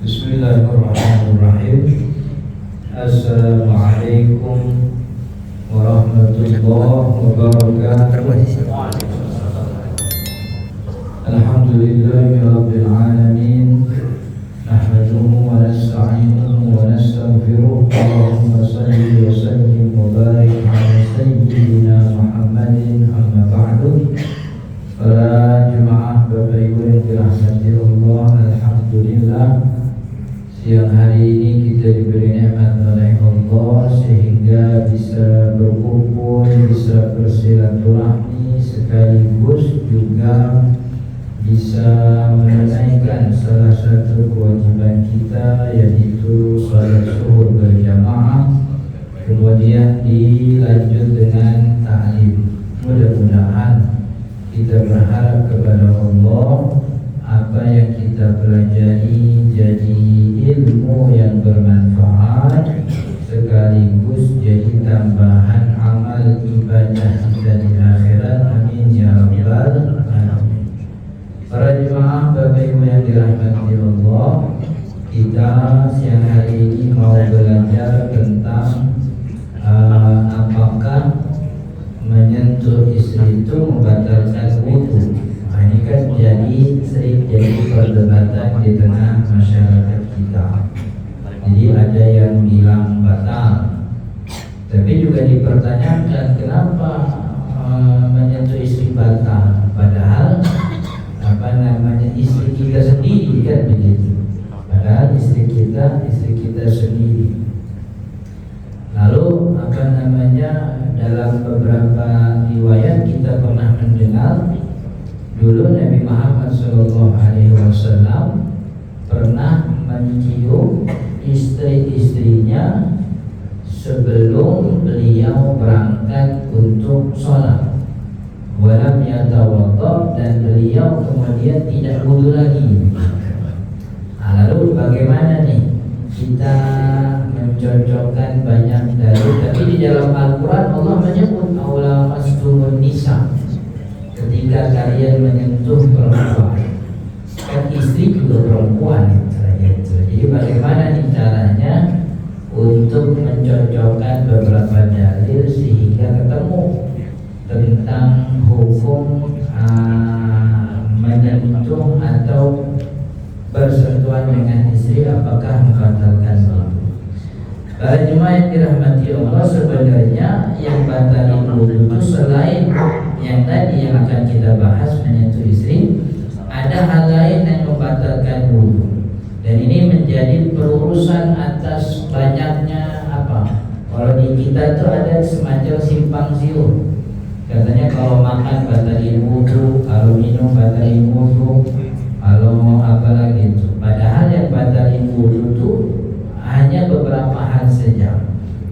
Bismillahirrahmanirrahim. Assalamualaikum warahmatullahi wabarakatuh. Alhamdulillahirabbil alamin. Nahmaduhu wa nasta'inuhu wa nastaghfiruh. Allahumma shalli wa sallim wa barik ala sayyidina Muhammadin, amma ba'du. Para jemaah Bapak Ibu yang dirahmati Allah, alhamdulillah siang hari ini kita diberi nikmat oleh Allah sehingga bisa berkumpul, bisa bersilaturahmi, sekaligus juga bisa menunaikan salah satu kewajiban kita, yaitu salat zuhur berjamaah, kemudian dilanjut dengan ta'lim. Mudah-mudahan kita berharap kepada Allah apa yang kita pelajari jadi ilmu yang bermanfaat, sekaligus jadi tambahan amal ibadah kita di akhirat. Amin ya rabbal alamin. Para jemaah Bapak Ibu yang dirahmati Allah, kita siang hari ini mau belajar tentang apakah menyentuh istri itu membatalkan wudu. Nah, ini kan sering jadi perdebatan di tengah masyarakat kita. Jadi ada yang bilang batal, tapi juga dipertanyakan kenapa menyentuh istri batal, padahal istri kita sendiri, kan begitu. Padahal istri kita sendiri. Lalu dalam beberapa riwayat kita pernah mendengar dulu Nabi Muhammad SAW pernah mencium istri-istrinya sebelum beliau berangkat untuk sholat. Walam yatawadda, dan beliau kemudian tidak wudu lagi. Lalu bagaimana nih kita mencocokkan banyak dalil, tapi di dalam Al-Quran Allah menyebut aula masturun nisa, ketika kalian menyentuh perempuan. Kan istri juga perempuan, jadi bagaimana nih caranya untuk mencocokkan beberapa dalil sehingga ketemu tentang hukum menyentuh atau bersentuhan dengan istri, apakah membatalkan wudu. Para jemaah yang dirahmati Allah, sebenarnya yang batalin wudu itu selain yang tadi yang akan kita bahas menyentuh istri, ada hal lain yang membatalkan wudu. Dan ini menjadi perurusan atas banyaknya kalau di kita itu ada semacam simpang siur. Katanya kalau makan batalin wudu, kalau minum batalin wudu, kalau apalagi itu. Padahal yang batalin wudu itu hanya beberapa hal saja.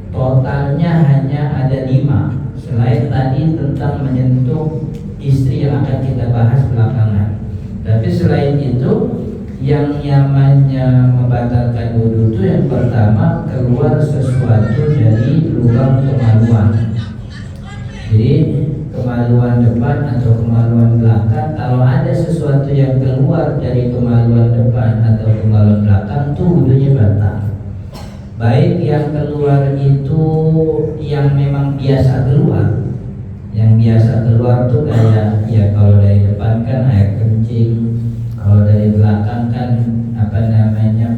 Totalnya hanya ada 5. Selain tadi tentang menyentuh istri yang akan kita bahas belakangan. Tapi selain itu, yang namanya membatalkan wudu itu yang pertama, keluar sesuatu dari lubang kemaluan. Jadi kemaluan depan atau kemaluan belakang, kalau ada sesuatu yang keluar dari kemaluan depan atau kemaluan belakang, itu wudunya batal. Baik yang keluar itu yang memang biasa keluar. Yang biasa keluar tuh kayak kalau dari depan kan air kencing, kalau dari belakang kan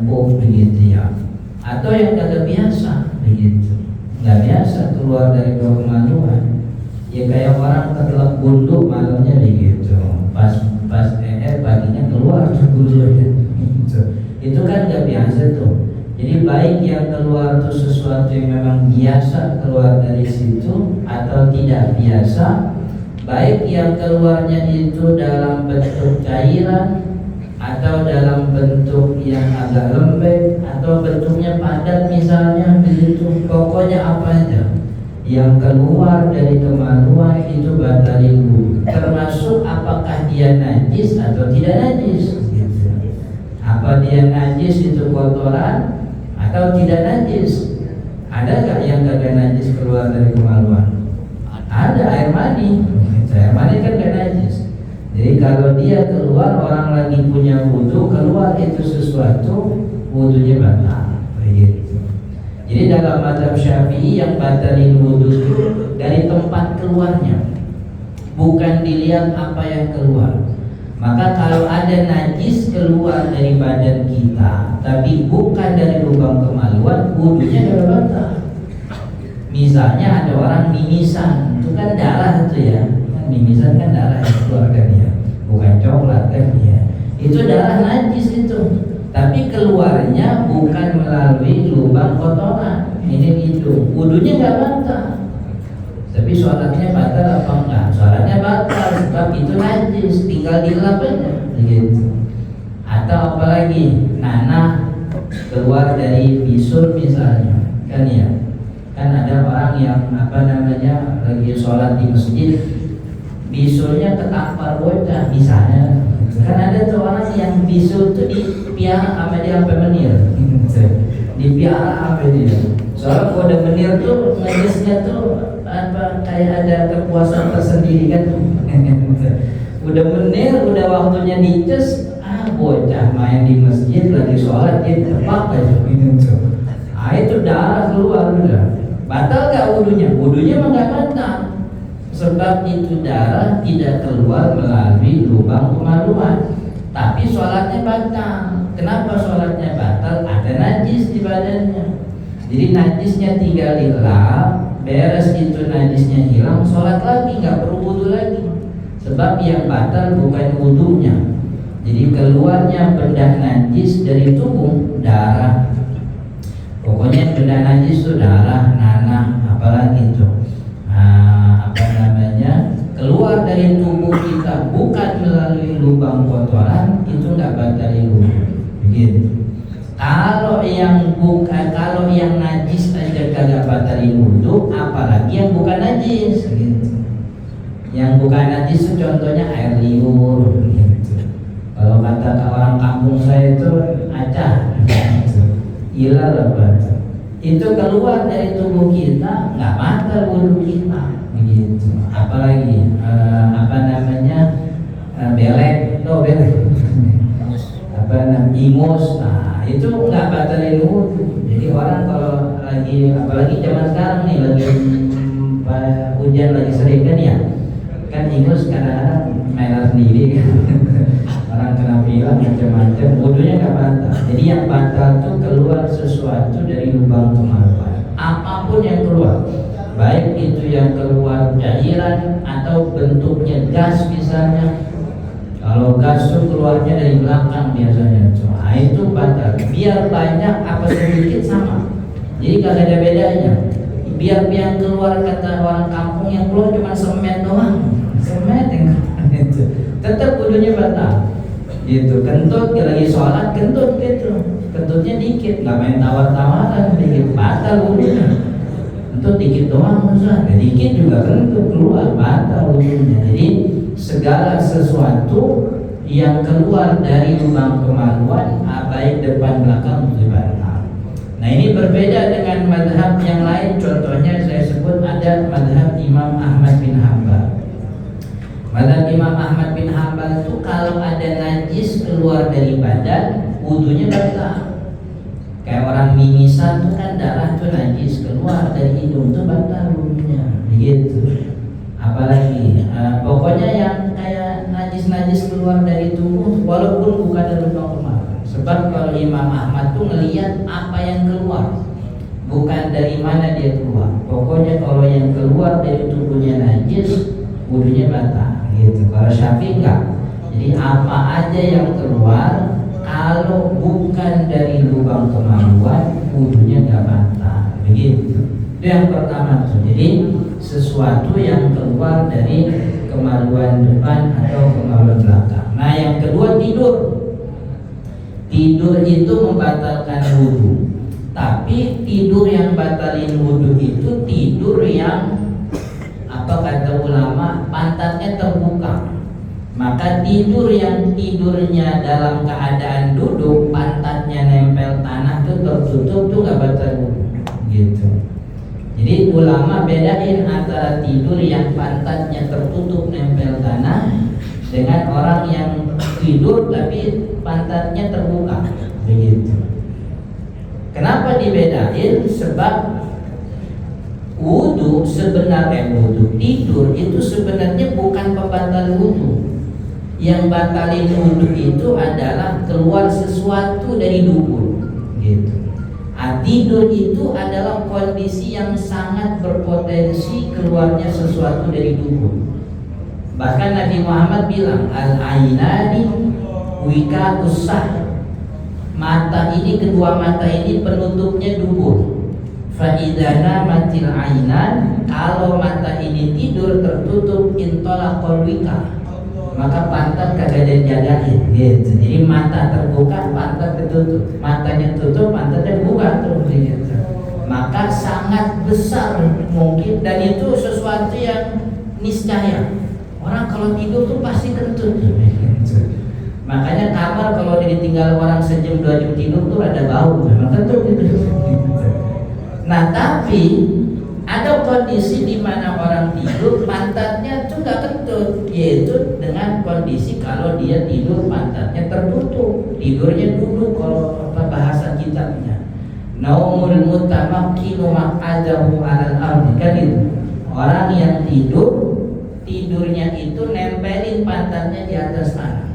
pup begitu ya. Atau yang kagak biasa begitu, nggak biasa keluar dari bawah kemaluan. Ya kayak orang ketelak bunduk malamnya begitu, pas paginya keluar bunduknya. Itu kan nggak biasa tuh. Jadi baik yang keluar itu sesuatu yang memang biasa keluar dari situ atau tidak biasa, baik yang keluarnya itu dalam bentuk cairan atau dalam bentuk yang agak lembek atau bentuknya padat misalnya begitu, pokoknya apa aja yang keluar dari kemaluan itu batalin wudu, termasuk apakah dia najis atau tidak najis. Apa dia najis itu kotoran atau tidak najis? Ada gak yang kagak najis keluar dari kemaluan? Ada, air mani. Air mani kan gak najis. Jadi kalau dia keluar, orang lagi punya wudu, keluar itu sesuatu wudunya batal. Begitu. Jadi dalam mazhab Syafi'i yang batalin wudu itu dari tempat keluarnya, bukan dilihat apa yang keluar. Maka kalau ada najis keluar dari badan kita tapi bukan dari lubang kemaluan, wudunya tidak batal. Misalnya ada orang mimisan, itu kan darah itu ya. Mimisan kan darah yang keluarkan ya, bukan coklat kan ya. Itu darah najis itu. Tapi keluarnya bukan melalui lubang kotoran. Ini itu, wudunya nggak batal. Tapi sholatnya batal apa enggak? Sholatnya batal sebab itu najis, tinggal dilap aja gitu. Atau apalagi nanah keluar dari bisul misalnya, kan ya. Kan ada orang yang lagi sholat di masjid, bisulnya ketampar bocah misalnya. Kan ada tuh orang yang bisul tuh dipiara sama dia sampai menir, dipiara sampai dia. Soalnya kalau udah menir tuh najisnya tuh kayak ada kepuasan tersendiri kan. Udah menir, udah waktunya dices, bocah main di masjid lagi sholat dia tepak aja. Itu darah keluar udah. Batal gak wudunya? Wudunya mah gak batal. Sebab itu darah tidak keluar melalui lubang kemaluan. Tapi sholatnya batal. Kenapa sholatnya batal? Ada najis di badannya. Jadi najisnya tinggal dilap, beres itu najisnya hilang, sholat lagi, gak perlu wudu lagi. Sebab yang batal bukan wudunya. Jadi keluarnya benda najis dari tubuh, darah. Pokoknya benda najis itu darah, nanah, apalagi itu keluar dari tubuh kita bukan melalui lubang kotoran, itu nggak batalin wudu. Begitu. Kalau yang najis aja kagak batalin wudu, apalagi yang bukan najis. Gitu. Yang bukan najis itu contohnya air liur. Gitu. Kalau kata orang kampung saya itu acah, ilah apa? Itu keluar dari tubuh kita nggak batal wudu kita. Begitu. Apalagi belek, ingus, itu nggak batalin wudu. Jadi orang kalau lagi, apalagi zaman sekarang nih lagi hujan lagi sering kan ya, kan ingus kadang-kadang merah sendiri kan. Orang kena bilang macam-macam, wudunya nggak batal. Jadi yang batal itu keluar sesuatu dari lubang kemaluan, apapun yang keluar. Baik itu yang keluar cairan atau bentuknya gas misalnya. Kalau gas itu keluarnya dari belakang biasanya, itu batal. Biar banyak apa sedikit sama. Jadi kalau ada bedanya. Biar yang keluar kata orang kampung yang keluar cuma semen doang, semen yang itu, tetap wudunya batal. Gitu, kentut lagi sholat kentut gitu, kentutnya dikit, nggak main tawar-tawaran, dikit batal wudunya. Itu dikit doang Ustaz, dikit juga kentut keluar batal wudunya. Jadi segala sesuatu yang keluar dari lubang kemaluan, baik depan belakang itu batal. Nah ini berbeda dengan mazhab yang lain. Contohnya saya sebut ada mazhab Imam Ahmad bin Hanbal. Mazhab Imam Ahmad bin Hanbal itu kalau ada najis keluar dari badan, wudunya batal. Kayak orang mimisan itu kan darah tuh najis keluar dari hidung tuh batal wudunya, begitu. Apalagi pokoknya yang kayak najis-najis keluar dari tubuh walaupun bukan dari lubang kemaluan. Sebab kalau Imam Ahmad tuh ngelihat apa yang keluar, bukan dari mana dia keluar. Pokoknya kalau yang keluar dari tubuhnya najis, wudunya batal. Gitu. Kalau Syafi'i enggak. Jadi apa aja yang keluar kalau bukan dari lubang kemaluan, wudunya nggak batal. Begitu. Itu yang pertama tuh. Jadi sesuatu yang keluar dari kemaluan depan atau kemaluan belakang. Nah yang kedua tidur. Tidur itu membatalkan wudu. Tapi tidur yang batalin wudu itu tidur yang apa kata ulama pantatnya terbuka. Maka tidur yang tidurnya dalam keadaan duduk, pantatnya nempel tanah tuh tertutup tuh nggak batal wudu, gitu. Jadi ulama bedain antara tidur yang pantatnya tertutup nempel tanah dengan orang yang tidur tapi pantatnya terbuka, begitu. Kenapa dibedain? Sebab wudu sebenarnya, wudu tidur itu sebenarnya bukan pembatal wudu. Yang batalin wudu itu adalah keluar sesuatu dari dubur, gitu. Tidur itu adalah kondisi yang sangat berpotensi keluarnya sesuatu dari dubur. Bahkan Nabi Muhammad bilang, al-ainani wika usah, mata ini, kedua mata ini penutupnya dubur. Fa'idana matil ainan, kalau mata ini tidur tertutup, intolakol wika, maka pantat kagak dijagain, gitu. Jadi mata terbuka, pantat tertutup, matanya tutup, pantatnya buka tuh, gitu. Maka sangat besar mungkin, dan itu sesuatu yang niscaya. Orang kalau tidur tuh pasti kentut. Makanya kamar kalau ditinggal orang sejam 2 jam tidur tuh ada bau, memang kentut gitu. Nah, tapi ada kondisi di mana orang tidur pantatnya tuh nggak kentut, yaitu dengan kondisi kalau dia tidur pantatnya tertutup, tidurnya duduk, kalau bahasa kitabnya. Naumul mutamakkilu maq'adahu 'alal ardi, kan itu. Orang yang tidurnya itu nempelin pantatnya di atas tanah.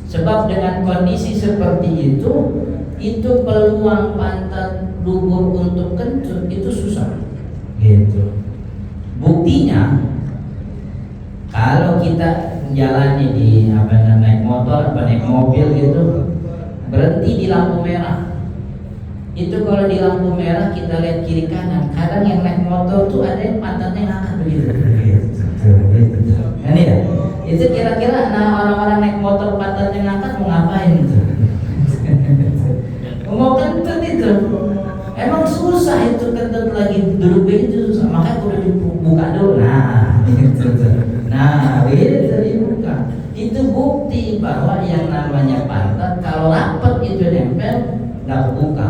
Sebab dengan kondisi seperti itu peluang pantat dubur untuk kentut itu susah, gitu. Buktinya kalau kita jalannya di naik motor naik mobil gitu, berhenti di lampu merah. Itu kalau di lampu merah kita lihat kiri kanan, kadang yang naik motor tuh ada yang pantatnya ngangkat begitu. Ini ya, itu kira-kira orang-orang naik motor pantatnya ngangkat mau ngapain itu? Mau kentut itu. Emang susah itu kentut lagi duduk begitu susah, makanya kudu dibuka dulu. Nah, itu dibuka. Itu bukti bahwa yang namanya pantat kalau rapat itu nempel nggak kebuka.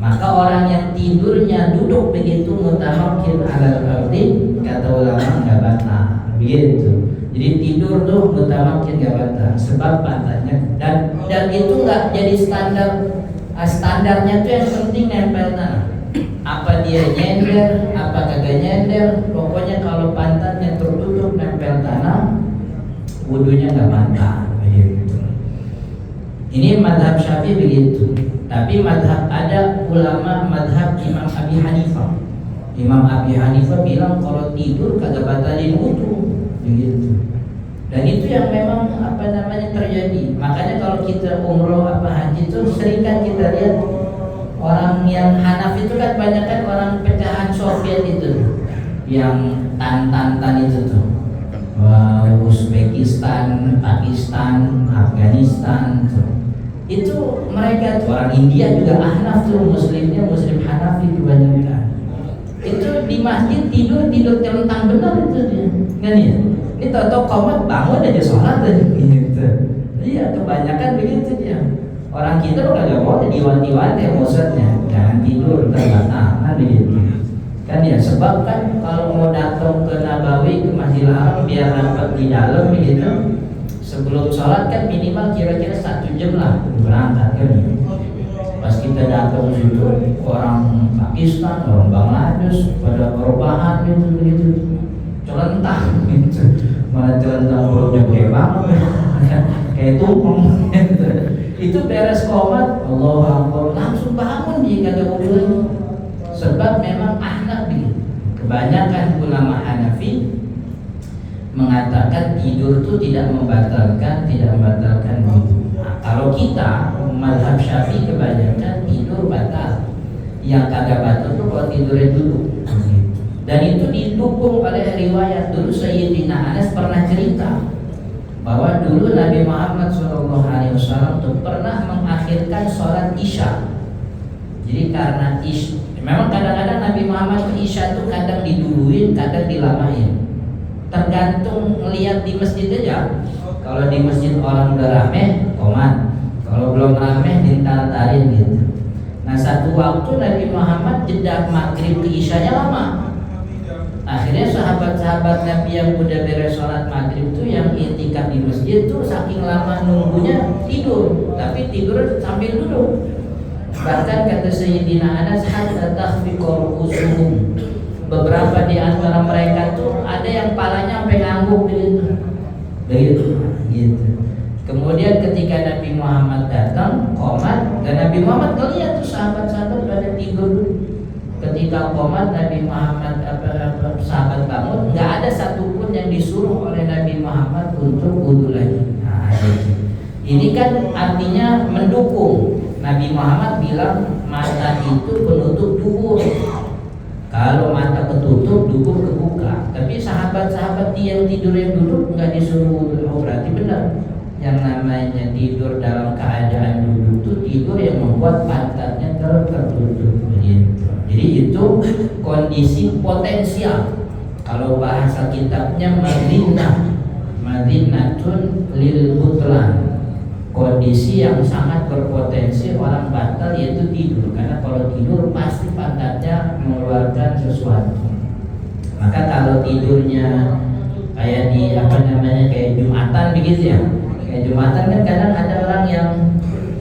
Maka orang yang tidurnya duduk begitu mutamakkil 'alal ardi, kata ulama nggak batal, begitu. Jadi tidur tuh mutamakkil nggak batal, sebab pantatnya dan itu nggak jadi standarnya tuh yang penting nempel tanah. Apa dia nyender, apa kagak nyender, pokoknya kalau pantatnya tertutup nempel tanah, wudunya nggak batal, begitu. Ini madhab Syafi'i begitu. Tapi madhab, ada ulama madhab Imam Abi Hanifah. Imam Abi Hanifah bilang kalau tidur kagak batalin wudu, begitu. Dan itu yang memang terjadi. Makanya kalau kita umroh apa haji itu sering kan kita lihat orang yang Hanafi itu kan banyak kan orang pecahan Soviet itu, yang tan itu tuh. Uzbekistan, Pakistan, Afghanistan tuh. Itu mereka tuh, orang India juga Ahnaf tuh, muslimnya muslim Hanafi kebanyakan. Itu di masjid tidur telentang benar itu dia, kan ya? Ini tahu komat bangun aja sholat aja gitu. Iya, kebanyakan begitu dia. Orang kita lo kagak boleh diwanti-wanti maksudnya, jangan tidur terbatal, begitu. Kan ya, sebab kan kalau mau datang ke Nabawi, ke Masjidil Haram biar dapat di dalam begitu, sebelum sholat kan minimal kira-kira 1 jam lah berangkat kan ya. Pas kita datang situ orang Pakistan, orang Bangladesh pada perubahan gitu begitu, celentang gitu, malah celentang perutnya kayak banget, kayak tumpeng gitu. Itu beres komat, Allahu Akbar, langsung bangun dia kagak mau lagi. Sebab memang Ahnaf begitu. Kebanyakan ulama Hanafi mengatakan tidur itu tidak membatalkan wudu. Nah, kalau kita mazhab Syafi'i kebanyakan tidur batal. Yang kagak batal itu kalau tidurnya duduk. Dan itu didukung oleh riwayat. Dulu Sayyidina Anas pernah cerita bahwa dulu Nabi Muhammad SAW itu pernah mengakhirkan sholat Isya. Jadi karena memang kadang-kadang Nabi Muhammad Isya itu kadang diduluin, kadang dilamain. Tergantung melihat di masjid aja. Kalau di masjid orang udah rame, komat. Kalau belum rame, dintar-tarin gitu. Nah, satu waktu Nabi Muhammad jeda maghrib ke Isyanya lama. Akhirnya sahabat-sahabat Nabi yang udah beres sholat maghrib tuh yang i'tikaf di masjid tuh saking lama nunggunya tidur, tapi tidur sambil duduk. Bahkan kata Sayyidina Anas, hatta takhfiqa ru'usuhum, beberapa di antara mereka tuh ada yang palanya sampai ngangguk begitu. Kemudian ketika Nabi Muhammad datang qomat, dan Nabi Muhammad ngeliat tuh sahabat-sahabat pada tidur. Ketika qomat, Nabi Muhammad sahabat bangun, nggak ada satupun yang disuruh oleh Nabi Muhammad untuk wudu lagi. Nah, ini kan artinya mendukung. Nabi Muhammad bilang mata itu penutup dubur. Kalau mata ketutup, dubur kebuka. Tapi sahabat-sahabat yang tidur yang duduk nggak disuruh wudu. Oh, berarti benar. Yang namanya tidur dalam keadaan duduk itu tidur yang membuat pantatnya tertutup. Jadi itu kondisi potensial. Kalau bahasa kitabnya madinatun lil butlan, kondisi yang sangat berpotensi orang batal yaitu tidur. Karena kalau tidur pasti pantatnya mengeluarkan sesuatu. Maka kalau tidurnya kayak di kayak Jumatan begitu ya. Kayak Jumatan kan kadang ada orang yang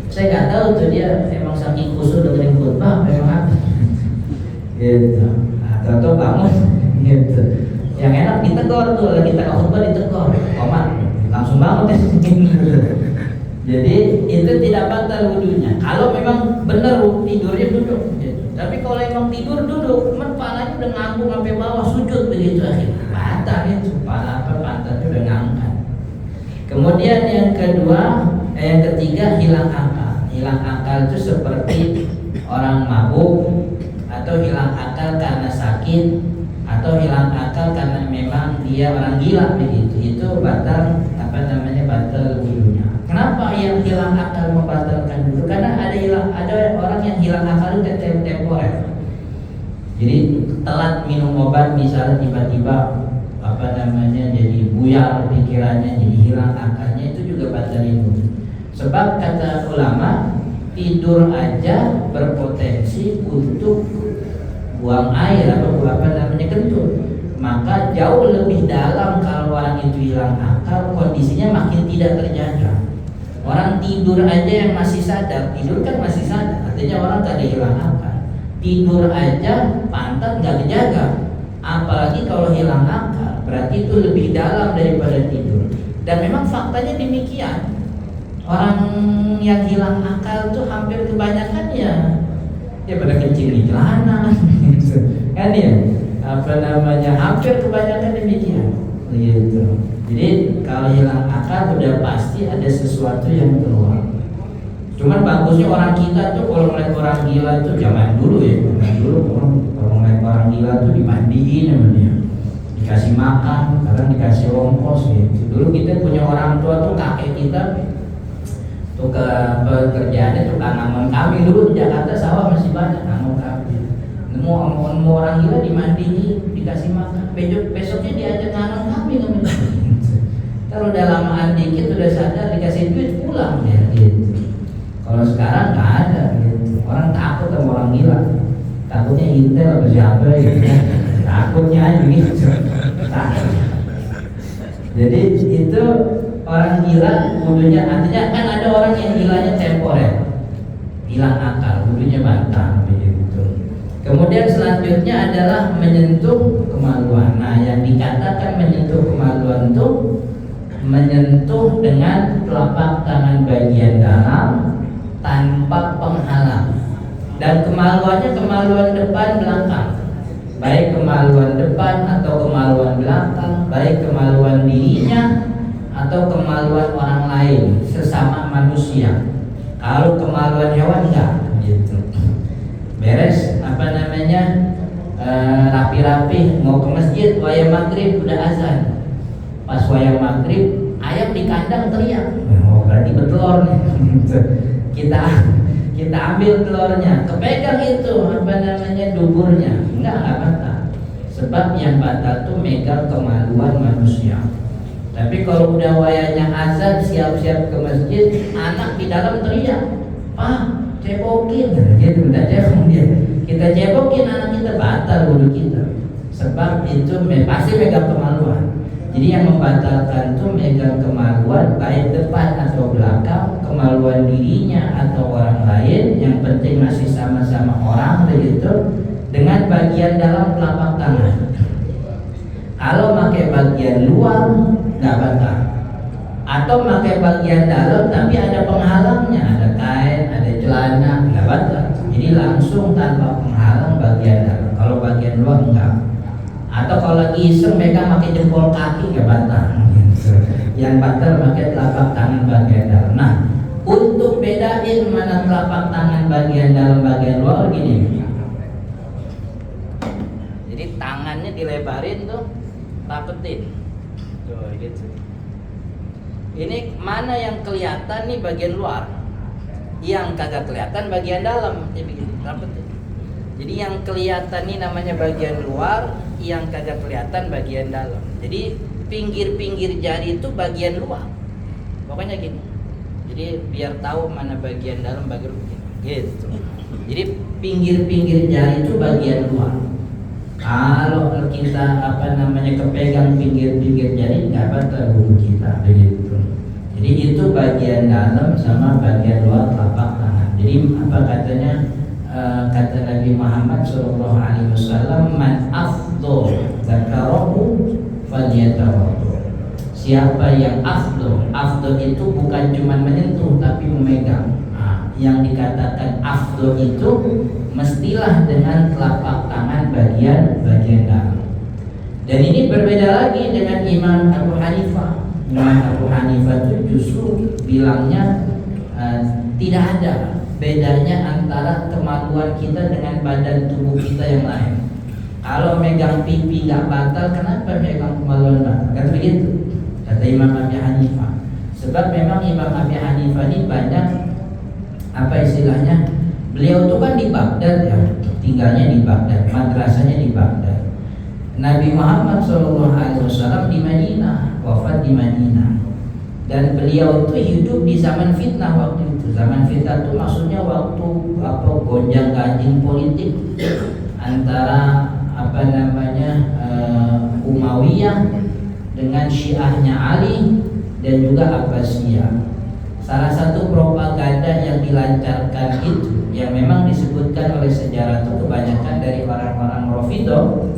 saya nggak tahu tuh dia emang saking khusyuk dengerin khutbah memang apa. Gitu. Atau bangun gitu. Yang enak ditegur tuh, lagi kita khutbah ditegur, komat langsung bangun. Jadi itu tidak batal wudunya. Kalau memang benar tidurnya duduk gitu. Tapi kalau emang tidur duduk, kepalanya udah ngangguk sampai bawah sujud begitu akhirnya batal itu, pantatnya udah ngangkat. Kemudian yang ketiga hilang akal. Hilang akal itu seperti orang mabuk, atau hilang akal karena sakit, atau hilang akal karena memang dia orang gila begitu. Itu batal batal wudunya. Kenapa yang hilang akal membatalkan wudu? Karena ada orang yang hilang akal itu temporer. Jadi telat minum obat misalnya tiba-tiba jadi buyar pikirannya, jadi hilang akalnya, itu juga batalin wudu. Sebab kata ulama, tidur aja berpotensi untuk buang air atau kentut. Maka jauh lebih dalam kalau orang itu hilang akal, kondisinya makin tidak terjaga. Orang tidur aja yang masih sadar, tidur kan masih sadar, artinya orang tak ada hilang akal. Tidur aja pantat nggak terjaga, apalagi kalau hilang akal, berarti itu lebih dalam daripada tidur. Dan memang faktanya demikian. Orang yang hilang akal tuh hampir kebanyakan ya pada kencing di celana kan ya, hampir kebanyakan demikian gitu. Jadi kalau hilang akal udah pasti ada sesuatu yang keluar. Cuman bagusnya orang kita tuh kalau ngeliat orang gila itu zaman dulu kalau ngeliat orang gila tuh dimandiin sama dia, dikasih makan, kadang dikasih ongkos gitu. Dulu kita punya orang tua tuh, kakek kita tuh ke pekerjaannya tukang ngamon kambing. Dulu di Jakarta sawah masih banyak ngamon kambing. Nemu orang gila dimandiin, dikasih makan, besoknya diajak ngamon kambing. Kalau udah lamaan dikit udah sadar dikasih duit pulang ya gitu. Kalau sekarang nggak ada gitu. Orang takut sama orang gila, takutnya intel atau siapa gitu. Takutnya aja gitu. Jadi itu orang gila wudunya, artinya kan ada orang yang gilanya temporer, hilang akal, wudunya batal begitu. Kemudian selanjutnya adalah menyentuh kemaluan. Nah, yang dikatakan menyentuh kemaluan itu menyentuh dengan telapak tangan bagian dalam tanpa penghalang, dan kemaluannya kemaluan depan belakang, baik kemaluan depan atau kemaluan belakang, baik kemaluan dirinya atau kemaluan orang lain sesama manusia. Kalau kemaluan hewan enggak gitu. Beres rapi-rapi mau ke masjid, wayang maghrib udah azan. Pas wayang maghrib ayam di kandang teriak, oh berarti betelor nih. kita ambil telurnya, kepegang itu duburnya, enggak batal. Sebab yang batal tuh megang kemaluan manusia. Tapi kalau udah wayanya azan, siap-siap ke masjid, anak di dalam teriak, "Pak, cebokin." Gitu, udah cebok dia. Kita cebokin anak kita, batal wudu kita. Sebab itu pasti megang kemaluan. Jadi yang membatalkan tuh megang kemaluan baik depan atau belakang, kemaluan dirinya atau orang lain, yang penting masih sama-sama orang begitu, dengan bagian dalam telapak tangan. Kalau pakai bagian luar nggak batal, atau pakai bagian dalam tapi ada penghalangnya, ada kain, ada celana, nggak batal. Jadi langsung tanpa penghalang bagian dalam. Kalau bagian luar enggak. Atau kalau lagi iseng megang pakai jempol kaki nggak batal. Yang batal pakai telapak tangan bagian dalam. Nah, untuk bedain mana telapak tangan bagian dalam bagian luar gini. Jadi tangannya dilebarin tuh, rapetin. Tuh gitu. Ini mana yang kelihatan nih bagian luar, yang kagak kelihatan bagian dalam. Jadi rapetin. Jadi yang kelihatan nih namanya bagian luar, yang kagak kelihatan bagian dalam. Jadi pinggir-pinggir jari itu bagian luar. Pokoknya gini. Jadi biar tahu mana bagian dalam bagian luar. Gitu. Jadi pinggir-pinggir jari itu bagian luar. Kalau kita kepegang pinggir-pinggir jari nggak batal wudu kita begitu. Jadi itu bagian dalam sama bagian luar telapak tangan. Jadi apa katanya? Kata Nabi Muhammad SAW, man afdol dzakarahu falyatawaddo. Siapa yang afdol itu bukan cuma menyentuh tapi memegang. Yang dikatakan afdol itu mestilah dengan telapak tangan bagian dalam. Dan ini berbeda lagi dengan Imam Abu Hanifah. Imam Abu Hanifah itu justru bilangnya tidak ada bedanya antara kemaluan kita dengan badan tubuh kita yang lain. Kalau megang pipi nggak batal, kenapa megang kemaluan batal? Kan begitu kata Imam Abi Hanifah. Sebab memang Imam Abi Hanifah ini banyak beliau itu kan di Baghdad ya, tinggalnya di Baghdad, madrasahnya di Baghdad. Nabi Muhammad SAW di Madinah, wafat di Madinah. Dan beliau itu hidup di zaman fitnah waktu itu. Zaman fitnah itu maksudnya waktu gonjang-ganjing politik antara Umayyah dengan Syiahnya Ali dan juga Abbasiyah. Salah satu propaganda yang dilancarkan itu, yang memang disebutkan oleh sejarah itu kebanyakan dari orang-orang Rafidhah,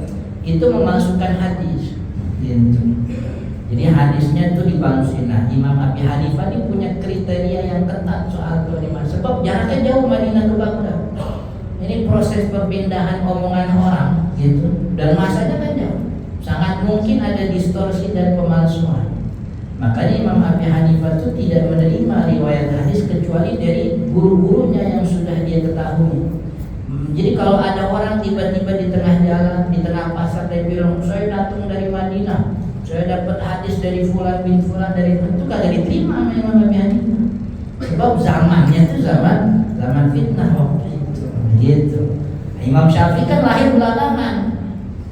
itu memasukkan hadis. Gitu. Jadi hadisnya itu dibalusin. Nah, Imam Abi Hanifah ini punya kriteria yang ketat soal kelima. Sebab jaraknya jauh Madinah ke Baghdad. Ini proses perpindahan omongan orang, gitu. Dan masanya kan jauh. Sangat mungkin ada distorsi dan pemalsuan. Makanya Imam Abi Hanifah itu tidak menerima riwayat hadis kecuali dari guru-gurunya yang sudah dia ketahui. Jadi kalau ada orang tiba-tiba di tengah jalan, di tengah pasar, dia bilang, saya datang dari Madinah, saya dapat hadis dari fulan bin fulan, dari itu kagak diterima sama Imam Abi Hanifah. Sebab zamannya itu zaman fitnah waktu itu. Gitu. Imam Syafi'i kan lahir belakangan.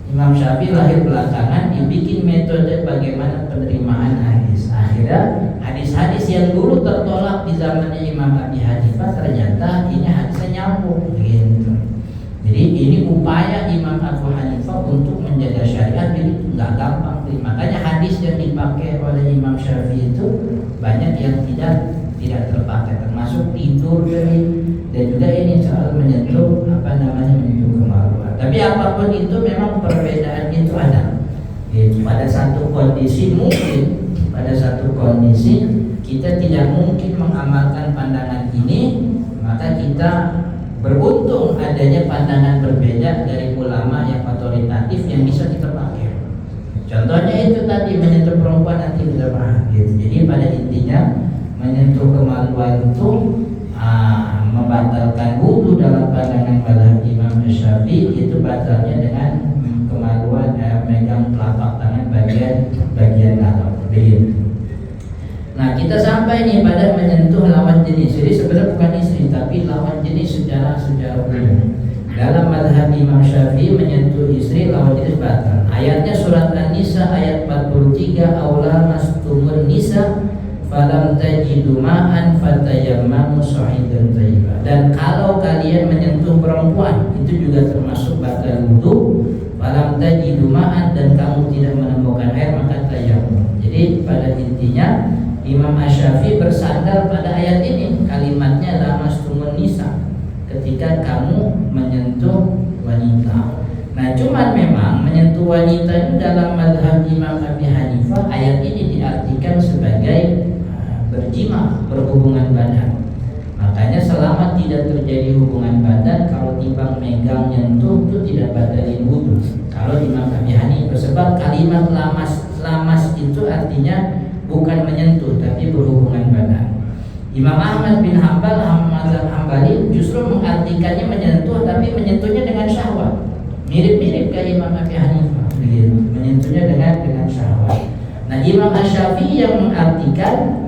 Imam Syafi'i lahir belakangan, dibikin metode bagaimana penerimaan hadis. Akhirnya hadis-hadis yang dulu tertolak di zamannya Imam Abi Hanifah ternyata ini hadisnya nyambung. Gitu. Jadi ini upaya Imam Abu Hanifah untuk menjaga syariat, jadi nggak gampang. Makanya hadis yang dipakai oleh Imam Syafi'i itu banyak yang tidak terpakai, termasuk tidur dan juga ini soal menyentuh menyentuh kemaluan. Tapi apapun itu memang perbedaan itu ada. Pada satu kondisi kita tidak mungkin mengamalkan pandangan ini, maka kita beruntung adanya pandangan berbeda dari ulama yang otoritatif yang bisa kita pakai. Contohnya itu tadi menyentuh perempuan nanti kita bahas. Jadi pada intinya menyentuh kemaluan itu membatalkan wudu dalam pandangan mazhab Imam Syafi'i, itu batalnya dengan kemaluan megang telapak tangan bagian dalam. Begitu. Nah, kita sampai nih pada menyentuh lawan jenis. Jadi sebenarnya bukan istri tapi lawan jenis secara umum. Dalam mazhab Imam Syafi'i menyentuh istri lawan jenis batal. Ayatnya surat An-Nisa ayat 43, aula mastumun nisa falam tajidu ma'an fatayammamu sa'idan thayyiban. Dan kalau kalian menyentuh perempuan itu juga termasuk batal wudu. Falam tajidu ma'an, dan kamu tidak menemukan air, maka tayammum. intinya Imam Asy-Syafi'i bersandar pada ayat ini, kalimatnya lamastumun nisa, ketika kamu menyentuh wanita. Nah, cuman memang menyentuh wanita itu dalam mazhab Imam Abi Hanifah, ayat ini diartikan sebagai berjima, berhubungan badan. Makanya selama tidak terjadi hubungan badan, kalau timbang megang nyentuh itu tidak batalin wudu. Kalau Imam Abi Hanifah, sebab kalimat lamas itu artinya bukan menyentuh tapi berhubungan badan. Imam Ahmad bin Hanbal, mazhab Hambali, justru mengartikannya menyentuh tapi menyentuhnya dengan syahwat. Mirip-mirip kayak Imam Abi Hanifah, menyentuhnya dengan syahwat. Nah, Imam Asy-Syafi'i yang mengartikan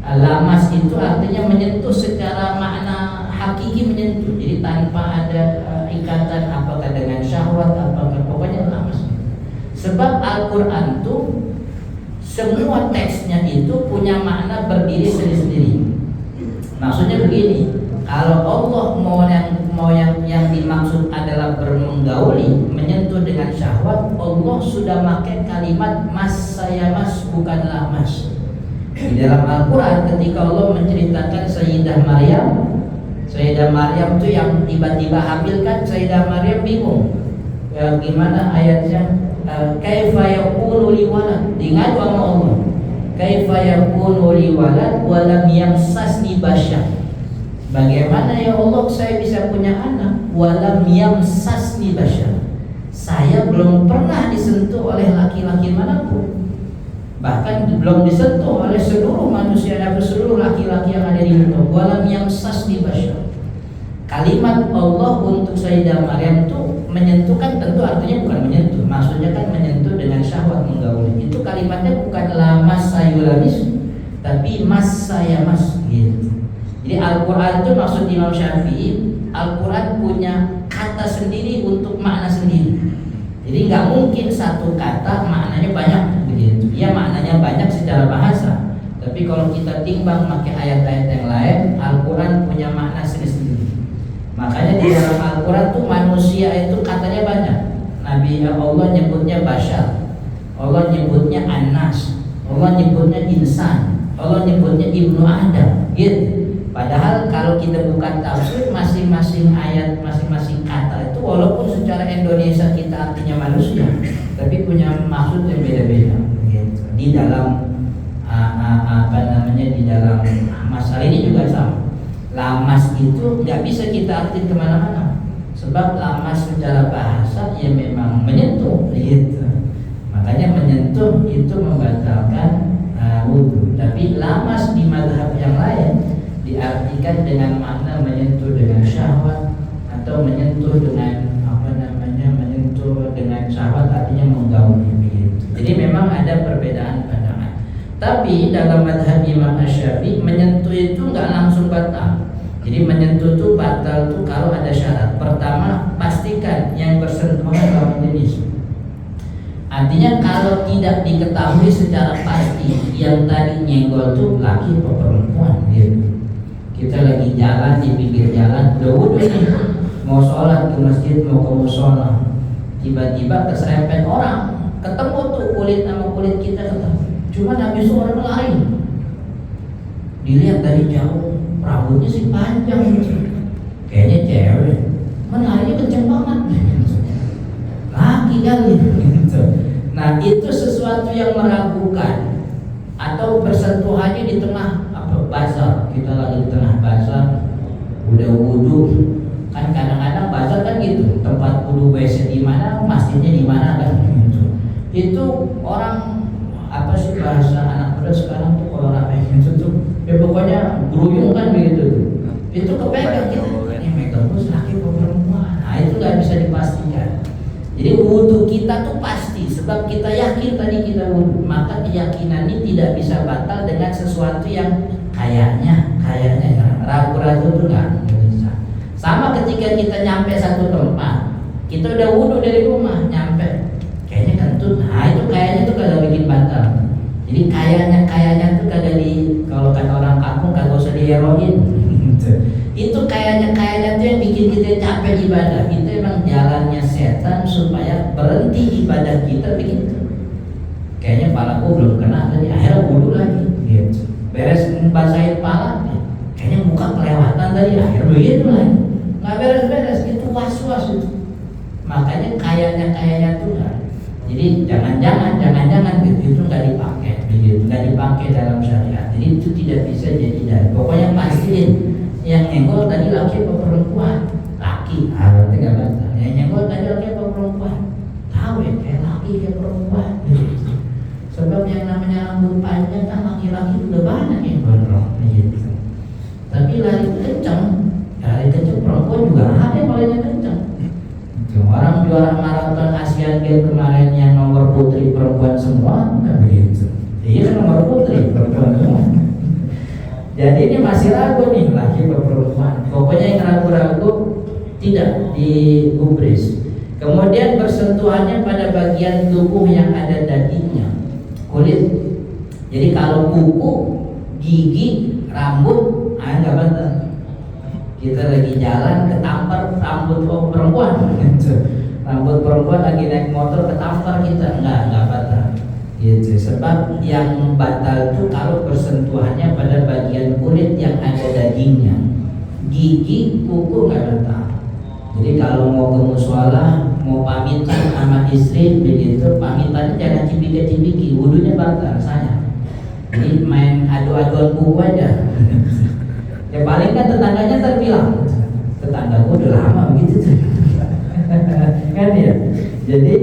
lamas itu artinya menyentuh secara makna hakiki, menyentuh, jadi tanpa ada ikatan apakah dengan syahwat, apakah pokoknya lamas. Sebab Al-Quran itu semua teksnya itu punya makna berdiri sendiri-sendiri. Maksudnya begini, kalau Allah mau yang dimaksud adalah bermenggauli, menyentuh dengan syahwat, Allah sudah pakai kalimat mas saya mas, bukanlah mas. Di dalam Al-Quran ketika Allah menceritakan Sayyidah Maryam itu yang tiba-tiba hamil kan, Sayyidah Maryam bingung ya, gimana ayatnya, kaifa yakunu li walad, diingat sama Allah, kaifa yakunu li walad wa lam yamsasni basyar, bagaimana ya Allah saya bisa punya anak wa lam yamsasni basyar, saya belum pernah disentuh oleh laki-laki manapun, bahkan belum disentuh oleh seluruh manusia atau seluruh laki-laki yang ada di muka. Walam yamsasni basyar. Kalimat Allah untuk Sayyidah Maryam itu menyentuh kan tentu artinya bukan menyentuh, maksudnya kan menyentuh dengan syahwat, menggauli. Itu kalimatnya bukan lamas sayulamis, tapi mas saya mas gitu. Jadi Al-Quran itu maksud Imam Syafi'i, Al-Quran punya kata sendiri untuk makna sendiri. Jadi nggak mungkin satu kata maknanya banyak. Ya maknanya banyak secara bahasa, tapi kalau kita timbang pakai ayat-ayat yang lain, Al-Quran punya makna sendiri-sendiri. Makanya di dalam Al-Quran tuh manusia itu katanya banyak. Nabi Allah nyebutnya Bashar, Allah nyebutnya Anas, Allah nyebutnya Insan, Allah nyebutnya Ibnu Adam gitu. Padahal kalau kita bukan tafsir, masing-masing ayat, masing-masing kata itu walaupun secara Indonesia kita artinya manusia, tapi punya maksud yang beda-beda. Di dalam di dalam masalah ini juga sama. Lamas itu nggak bisa kita arti kemana-mana, sebab lamas secara bahasa ya memang menyentuh gitu. Makanya menyentuh itu membatalkan wudu. Tapi lamas di mazhab yang lain diartikan dengan makna menyentuh dengan syahwat atau menyentuh dengan menyentuh dengan syahwat, artinya menggauli. Jadi memang ada perbedaan pandangan. Tapi dalam mazhab Imam Asy-Syafi'i menyentuh itu nggak langsung batal. Jadi menyentuh itu batal tuh kalau ada syarat. Pertama, pastikan yang bersentuhan lawan jenis. Artinya kalau tidak diketahui secara pasti yang tadi nyenggol tuh laki atau perempuan gitu. Kita lagi jalan di pinggir jalan, udah wudu nih, mau sholat ke masjid, mau ke musola, tiba-tiba keserempet orang. Ketemu tuh kulit sama kulit kita ketemu. Cuma habis itu orang lari. Dilihat dari jauh, rambutnya sih panjang, kayaknya cewek. Larinya kenceng banget. Laki kali. Nah itu sesuatu yang meragukan. Atau bersentuhannya di tengah bazar. Kita lagi di tengah bazar, udah wudu. Kan kadang-kadang bazar kan gitu. Tempat wudu WC di mana, masjidnya di mana kan gitu. Itu orang bahasa anak muda sekarang tuh kalau rapi gitu tuh ya pokoknya beruyung kan begitu tuh. Itu kepegang kita ini megang terus laki atau perempuan. Nah itu nggak bisa dipastikan. Jadi wudu kita tuh pasti sebab kita yakin tadi kita wudu, maka keyakinan ini tidak bisa batal dengan sesuatu yang kayaknya ragu-ragu tuh nggak bisa. Sama ketika kita nyampe satu tempat, kita udah wudu dari rumah nyampe kayaknya kentut, nah itu kayaknya tuh kagak bikin batal. Jadi kayaknya tuh kagak kalau kata orang kampung kagak usah diheroin. Itu kayaknya tuh yang bikin kita capek ibadah. Itu emang jalannya setan supaya berhenti ibadah kita begitu. kayaknya palaku belum kena tadi, akhirnya wudhu lagi gitu. Beres basahin pala, kayaknya muka kelewatan tadi, akhirnya begitu lagi, nggak beres-beres, itu was-was itu. Makanya kayaknya tuh nggak. Jadi jangan gitu, itu nggak dipakai, begitu, nggak dipakai dalam syariat. Jadi itu tidak bisa jadi dalil. Pokoknya pastiin yang nyenggol tadi laki atau perempuan, laki, berarti nggak batal. Yang nyenggol tadi laki atau perempuan, tahu ya, kayak laki kayak perempuan. Gitu. Sebab yang namanya rambut panjang kan laki-laki udah banyak yang gondrong, gitu. Tapi lari kencang perempuan juga ada yang larinya kencang. Orang juara maraton Asian Games kemarin yang nomor putri perempuan semua, kan begitu. Iya kan nomor putri perempuan semua. Jadi ini masih ragu nih, laki atau perempuan. Pokoknya yang ragu-ragu tidak digubris. Kemudian bersentuhannya pada bagian tubuh yang ada dagingnya, kulit. Jadi kalau kuku, gigi, rambut, nggak batal. Kita lagi jalan ketampar rambut perempuan, rambut perempuan lagi naik motor ketampar kita, nggak batal. Gitu. Sebab yang batal itu kalau bersentuhannya pada bagian kulit yang ada dagingnya, gigi, kuku nggak batal. Jadi kalau mau ke mushola, mau pamitan sama istri begitu, pamitannya jangan cipika-cipiki, wudunya batal saya. Jadi main adu-aduan kuku aja. Ya paling kan tetangganya terbilang, tetanggaku udah lama begitu tuh. Kan ya. Jadi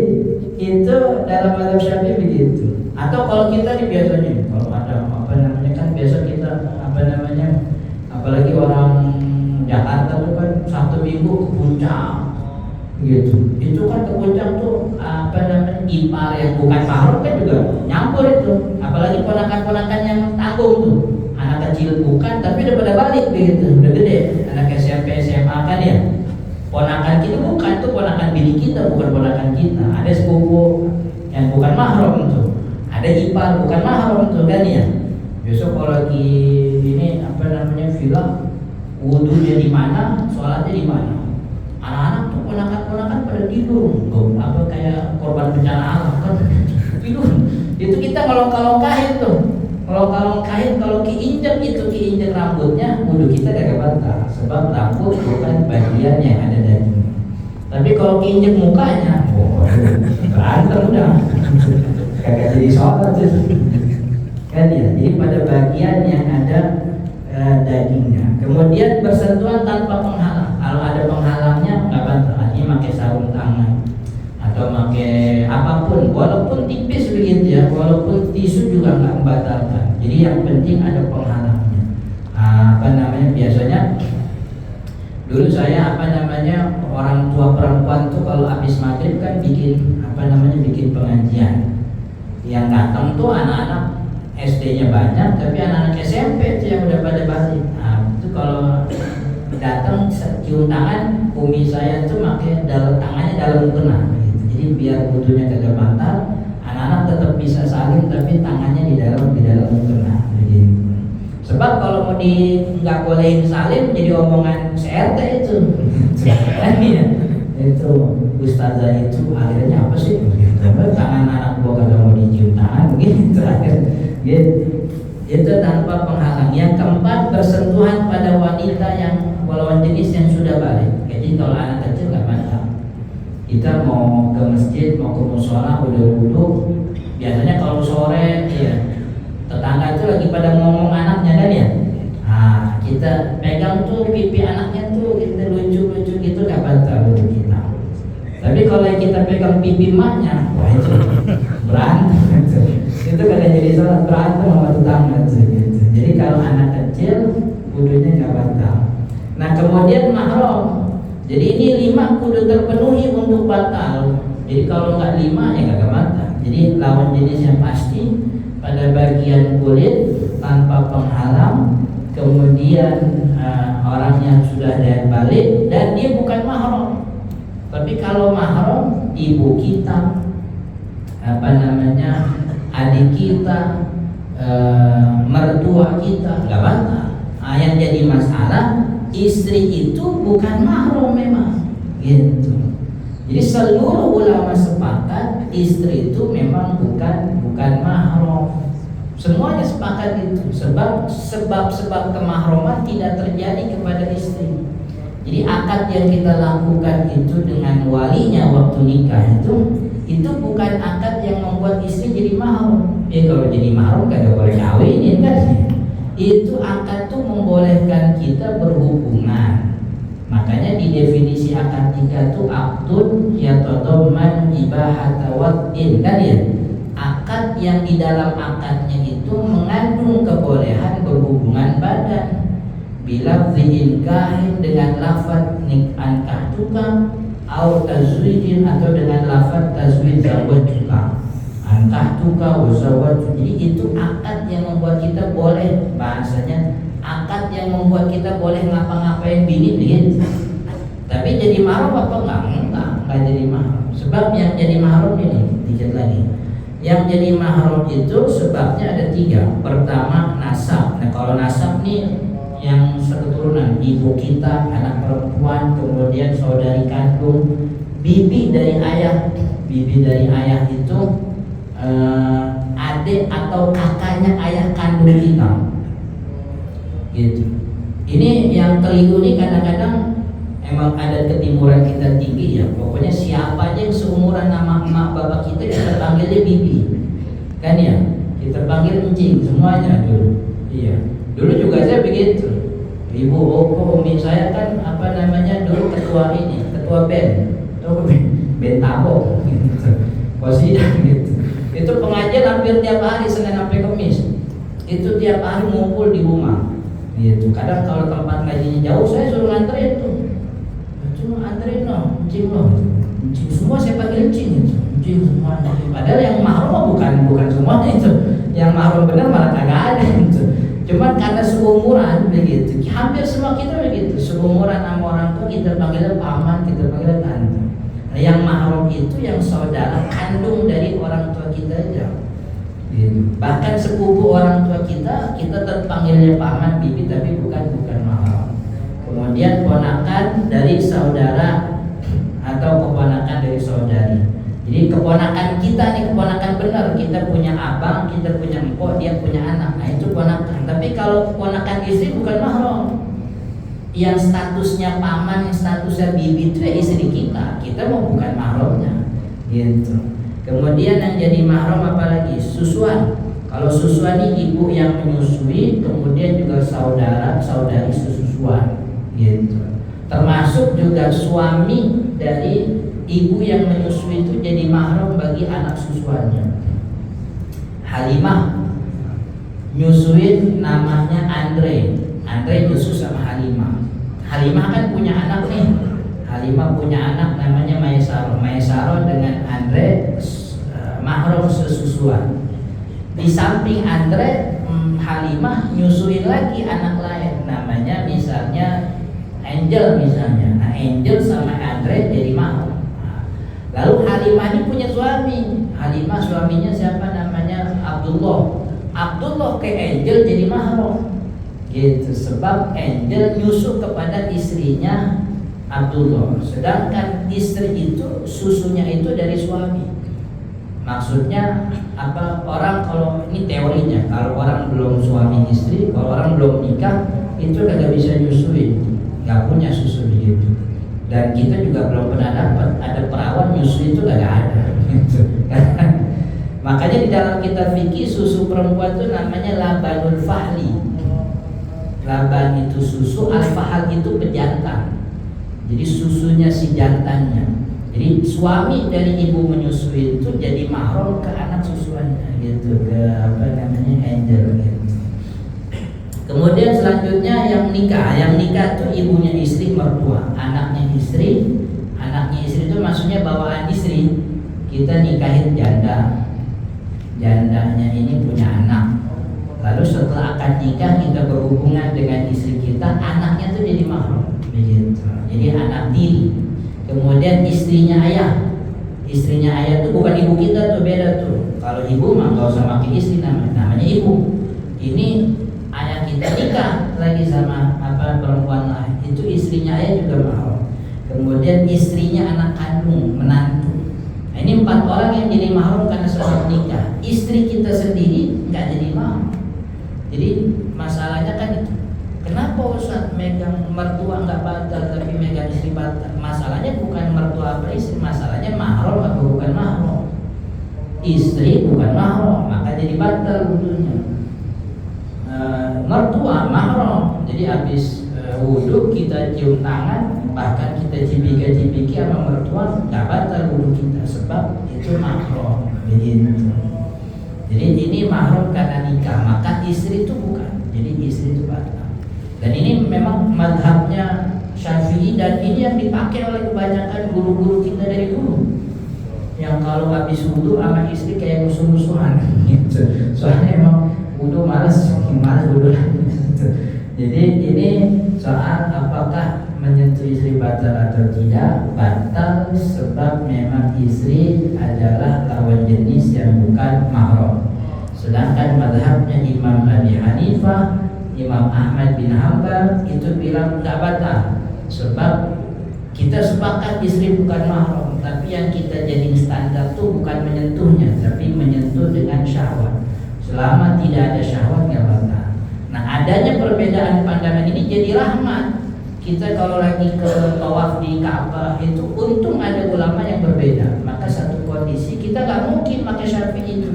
itu dalam mazhab Syafi'i begitu. Atau kalau kita nih biasanya, kalau ada kan biasa kita apalagi orang Jakarta tuh kan Sabtu Minggu ke puncak gitu. Itu kan ke puncak tuh ipar yang bukan mahram kan juga nyampur itu. Apalagi ponakan-ponakan yang tanggung tuh. Anak kecil bukan, tapi udah pada balik begitu, udah gede, anak SMP, SMA kan ya. Ponakan kita bukan, tuh ponakan bini kita, bukan ponakan kita. Ada sepupu yang bukan mahram tuh, ada ipar bukan mahram tuh kan ya. Besok kalau lagi ini villa, wudunya di mana, sholatnya di mana. Anak-anak tuh ponakan-ponakan pada tidur, kayak korban bencana alam kan tidur. Itu kita ngelongkah-longkahin tuh. Kalau keinjek rambutnya, wudhu kita gak batal. Sebab rambut bukan bagian yang ada daging. Tapi kalau keinjek mukanya, berantem udah, kagak jadi sholat tuh. Kan ya, jadi pada bagian yang ada dagingnya. Kemudian bersentuhan tanpa penghalang. Kalau ada penghalangnya nggak batal. Artinya pakai sarung tangan atau pakai apapun, walaupun tipis begitu ya, walaupun tisu juga nggak membatalkan. Jadi yang penting ada penghalangnya. Biasanya dulu saya orang tua perempuan tuh kalau habis maghrib kan bikin pengajian. Yang datang tuh anak-anak SD-nya banyak, tapi anak-anak SMP itu yang udah pada balik. Itu kalau datang cium tangan, umi saya tuh pakai tangannya dalam mukena. Jadi biar wudunya kagak batal, anak-anak tetap bisa saling, tapi tangannya di dalam mukena. Sebab kalau mau nggak bolehin salim, jadi omongan CRT itu. Ya, itu ustazah itu akhirnya apa sih? Tangan anak gua kagak mau dicium tangan, begitu itu tanpa penghalang. Yang keempat, bersentuhan pada wanita yang lawan jenis yang sudah balik. Jadi kalau anak kecil nggak batal. Kita mau ke masjid, mau ke mushola, udah wudu. Biasanya kalau sore, ya tetangga itu lagi pada ngomong anaknya kan ya. Kita pegang tuh pipi anaknya tuh, kita lucu-lucu gitu, nggak batal wudu kita. Tapi kalau kita pegang pipi emaknya, wah itu berantem. Itu kadang jadi salah, berantem sama tetangga gitu. Jadi kalau anak kecil wudunya nggak batal. Nah kemudian mahram. Jadi ini 5 kudu terpenuhi untuk batal. Jadi kalau nggak 5 ya nggak batal. Jadi lawan jenis yang pasti pada bagian kulit tanpa penghalang. Kemudian orang yang sudah dari balik dan dia bukan mahram. Tapi kalau mahram, ibu kita, adik kita, mertua kita, nggak batal. Yang jadi masalah, istri itu bukan mahram memang, gitu. Jadi seluruh ulama sepakat istri itu memang bukan Semuanya sepakat itu. Sebab kemahroman tidak terjadi kepada istri. Jadi akad yang kita lakukan itu dengan walinya waktu nikah itu bukan akad yang membuat istri jadi mahram. Kalau jadi mahram kan boleh kawinin kan? Itu akad tuh membolehkan kita berhubungan. Makanya di definisi akad nikah itu akdun yatadamman ibahata wad'in kan ya? Akad yang di dalam akadnya itu mengandung kebolehan berhubungan badan. Bila inkahin dengan lafaz nikah tukang atau tazwijin atau dengan lafaz tazwij zawajtuka ankahtuka wa zawaj. Jadi itu akad yang membuat kita boleh, bahasanya akad yang membuat kita boleh ngapa-ngapain bini begitu. Tapi jadi mahram apa enggak jadi mahram. Sebab yang jadi mahram ini dikit lagi. Yang jadi mahram itu sebabnya ada 3. Pertama nasab. Nah kalau nasab nih yang seketurunan, ibu kita, anak perempuan, kemudian saudari kandung, bibi dari ayah. Bibi dari ayah itu adik atau kakaknya ayah kandung kita. Gitu. Ini yang keliru nih kadang-kadang emang ada ketimuran kita tinggi ya. Pokoknya siapa aja yang seumuran nama emak bapak kita panggilnya bibi. Kan ya? Kita panggil encing semuanya dulu. Iya. Dulu juga saya begitu. Ibu opo umi saya kan dulu ketua band. Tahu band tabok gitu. Kosidang gitu. Itu pengajian hampir tiap hari Senin sampai Kamis. Itu tiap hari ngumpul di rumah. Gitu. Kadang kalau tempat ngajinya jauh saya suruh nganterin tuh. Cuma anterin encing encing semua saya panggil encing semua. Padahal yang mahram bukan semuanya itu. Yang mahram benar malah kagak ada itu. Cuma karena seumuran begitu, hampir semua kita begitu. Seumuran sama orang tua kita panggil paman, kita panggil tante. Nah, yang mahram itu yang saudara kandung dari orang tua kita aja. Gitu. Bahkan sepupu orang tua kita tetap panggilnya paman, bibi, tapi bukan mahram. Kemudian ponakan dari saudara atau keponakan dari saudari. Jadi keponakan kita nih keponakan benar, kita punya abang, kita punya empok, dia punya anak. Nah itu ponakan. Tapi kalau keponakan istri bukan mahram. Yang statusnya paman, yang statusnya bibi itu ya istri kita. Kita mau bukan mahramnya. Gitu. Kemudian yang jadi mahram apalagi? Susuan. Kalau susuan ini ibu yang menyusui, kemudian juga saudari sesusuan. Gitu. Termasuk juga suami dari ibu yang menyusui itu jadi mahram bagi anak susuannya. Halimah nyusuin namanya Andre nyusu sama Halimah. Halimah kan punya anak nih. Halimah punya anak namanya Maisaro dengan Andre mahram sesusuan. Di samping Andre, Halimah nyusuin lagi anak lain namanya misalnya Angel misalnya. Nah Angel sama Andre jadi mahram. Lalu Halimah ini punya suami. Halimah suaminya siapa namanya? Abdullah ke Angel jadi mahram. Gitu. Sebab Angel nyusu kepada istrinya Abdullah. Sedangkan istri itu susunya itu dari suami. Maksudnya apa? Orang kalau ini teorinya, kalau orang belum suami istri, kalau orang belum nikah itu kagak bisa nyusuin, nggak punya susu begitu. Dan kita juga belum pernah dapat ada perawan nyusu itu gak ada gitu. Makanya di dalam kitab fikih susu perempuan itu namanya labanul fahli. Laban itu susu, al-fahal itu pejantan. Jadi susunya si jantannya. Jadi suami dari ibu menyusui itu jadi mahram ke anak susuannya gitu, ke Angel gitu. Kemudian selanjutnya yang nikah itu ibunya istri mertua, anaknya istri itu maksudnya bawaan istri. Kita nikahin jandanya ini punya anak. Lalu setelah akad nikah kita berhubungan dengan istri kita, anaknya itu jadi mahram, begitu. Jadi anak tiri. Kemudian istrinya ayah itu bukan ibu kita tuh, beda tuh. Kalau ibu mah nggak usah pakai istri namanya ibu. Ini ayah kita nikah lagi sama perempuan lain, itu istrinya ayah juga mahram. Kemudian istrinya anak kandung, menantu. Nah, ini 4 4 orang yang jadi mahrum karena sebab nikah. Istri kita sendiri nggak jadi mahrum. Jadi masalahnya kan itu. Kenapa Ustaz megang mertua nggak batal tapi megang istri batal? Masalahnya bukan mertua apa istri, masalahnya mahrum atau bukan mahrum. Istri bukan mahrum, maka jadi batal wudunya. Mertua mahrum, jadi habis wudu kita cium tangan, bahkan kita cipika-cipiki sama mertua, nggak batal wudu kita sebab itu mahrum. Begitu. Jadi ini mahrum karena nikah, maka istri itu bukan. Jadi istri itu batal. Dan ini memang mazhabnya Syafi'i, dan ini yang dipakai oleh kebanyakan guru-guru kita dari dulu. Yang kalau habis wudu sama istri kayak musuh-musuhan gitu. Soalnya emang wudu malas wudu. Jadi ini soal apakah menyentuh istri batal atau tidak. Batal sebab memang istri adalah lawan jenis yang bukan mahram. Sedangkan mazhabnya Imam Abi Hanifah, Imam Ahmad bin Hanbal itu bilang nggak batal sebab kita sepakat istri bukan mahram, tapi yang kita jadi standar tuh bukan menyentuhnya, tapi menyentuh dengan syahwat. Selama tidak ada syahwat nggak batal. Nah, adanya perbedaan pandangan ini jadi rahmat. Kita kalau lagi ke tawaf di Ka'bah itu untung ada ulama yang berbeda. Maka satu kondisi kita nggak mungkin pakai Syafi'i itu.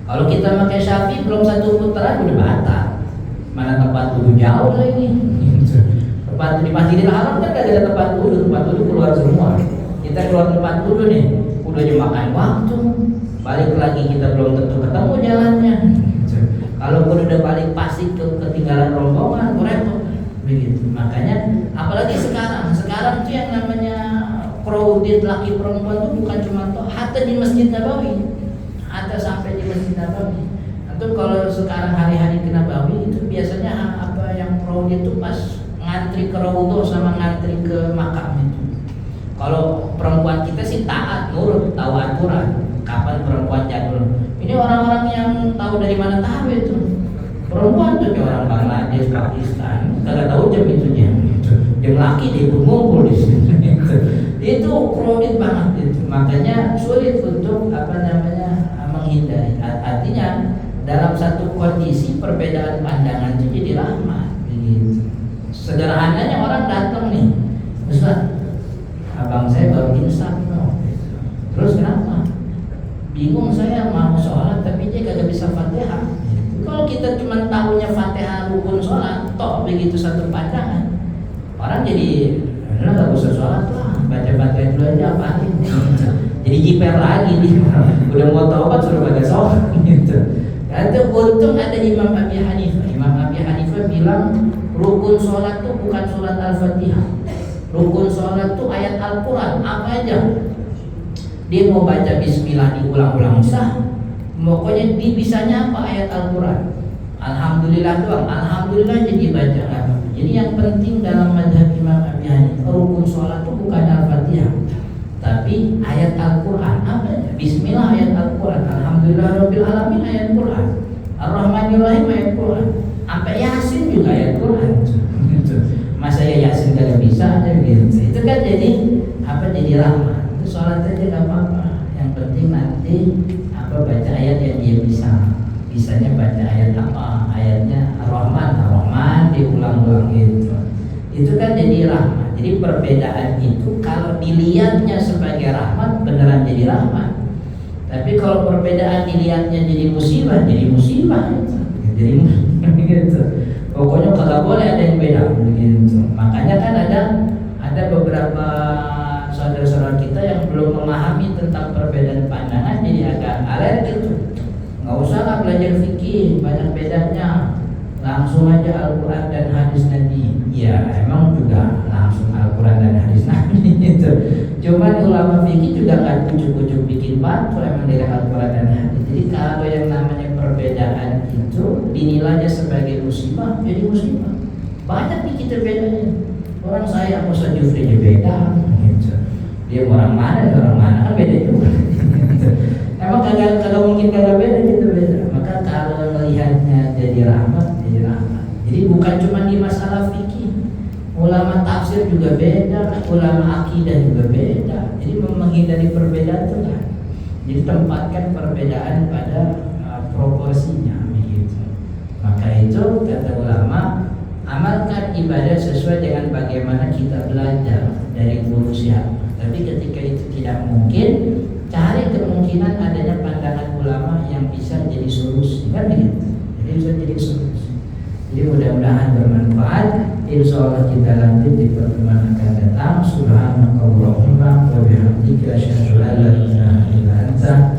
Kalau kita pakai Syafi'i belum satu putaran udah batal. Mana tempat wudu jauh lagi. Tempat di Masjidil Haram kan gak ada tempat wudu keluar semua. Kita keluar tempat wudu nih, udah makan waktu. Balik lagi kita belum tentu ketemu jalannya. Kalau udah balik pasti ketinggalan rombongan, repot. Begitu. Makanya apalagi sekarang tuh yang namanya crowded laki perempuan tuh bukan cuma tuh, hatta di Masjid Nabawi, hatta sampai di Masjid Nabawi. Atau kalau sekarang hari-hari ke Nabawi itu biasanya apa yang crowded itu pas ngantri ke Raudhah sama ngantri ke makam itu. Kalau perempuan kita sih taat, nurut, tahu aturan. Kapan perempuan jadul? Ini orang-orang yang tahu dari mana tahu itu. Perempuan tuh kayak orang Bangladesh, Pakistan, kagak tahu jam itunya. Jam laki dia ikut ngumpul di sini. Itu crowded banget itu. Makanya sulit untuk menghindari. Artinya dalam satu kondisi perbedaan pandangan itu jadi rahmat. Begitu. Sederhananya orang datang nih, Ustaz, abang saya baru insaf no. Terus kenapa? Bingung saya mau sholat tapi dia kagak bisa Fatihah. Kalau kita cuma tahunya Fatihah rukun sholat, toh begitu satu pandangan, orang jadi nggak usah sholat lah, baca Fatihah dulu aja apaan ini. Jadi jiper lagi dia, udah mau taubat suruh kagak sholat gitu. Itu untung ada Imam Abi Hanifah. Imam Abi Hanifah bilang rukun sholat tuh bukan sholat Al-Fatihah. Rukun sholat tuh ayat Al-Quran apa aja. Dia mau baca bismillah diulang-ulang sah. Pokoknya dia bisanya apa ayat Al-Quran. Alhamdulillah doang, alhamdulillah jadi baca apa. Jadi yang penting dalam mazhab Imam Abi Hanifah rukun sholat tuh bukan Al-Fatihah, tapi ayat Al-Quran apa aja. Bismillah ayat Al-Quran, alhamdulillah rabbil alamin ayat Quran, Ar-Rahmanir Rahim ayat Quran, sampai Yasin juga ayat Quran. Masa ya Yasin gak bisa aja gitu. Itu kan jadi rahmat. Sholat aja gak apa-apa. Yang penting nanti baca ayat yang dia bisanya baca ayat apa, ayatnya Ar-Rahman diulang-ulang gitu. Itu kan jadi rahmat. Jadi perbedaan itu kalau dilihatnya sebagai rahmat beneran jadi rahmat. Tapi kalau perbedaan dilihatnya jadi musibah gitu. Jadi gitu. Pokoknya kagak boleh ada yang beda gitu. Makanya kan ada beberapa saudara-saudara kita yang belum memahami tentang perbedaan pandangan, jadi agak alergi tuh. Nggak usah lah belajar fikih, banyak bedanya. Langsung aja Al-Quran dan hadis Nabi. Ya emang juga langsung Al-Quran dan hadis Nabi gitu. Cuman ulama fikih juga nggak ujuk-ujuk bikin batu, emang dari Al-Quran dan hadis. Jadi kalau yang namanya perbedaan itu dinilainya sebagai musibah, jadi musibah. Banyak nih kita bedanya. Orang saya sama Ustaz Jufri aja beda gitu. Dia orang mana kan beda juga. Emang kagak mungkin kagak beda gitu beda. Maka kalau melihatnya jadi rahmat. Jadi bukan cuma di masalah fikih, ulama tafsir juga beda, ulama akidah juga beda. Jadi menghindari perbedaan itu lah. Jadi tempatkan perbedaan pada proporsinya begitu. Maka itu kata ulama, amalkan ibadah sesuai dengan bagaimana kita belajar dari guru siapa. Tapi ketika itu tidak mungkin, cari kemungkinan adanya pandangan ulama yang bisa jadi solusi, kan begitu. Jadi bisa jadi solusi. Jadi mudah-mudahan bermanfaat. Insya Allah kita lanjut di pertemuan akan datang. Subhanakallahumma wa bihamdika asyhadu an la ilaha illa anta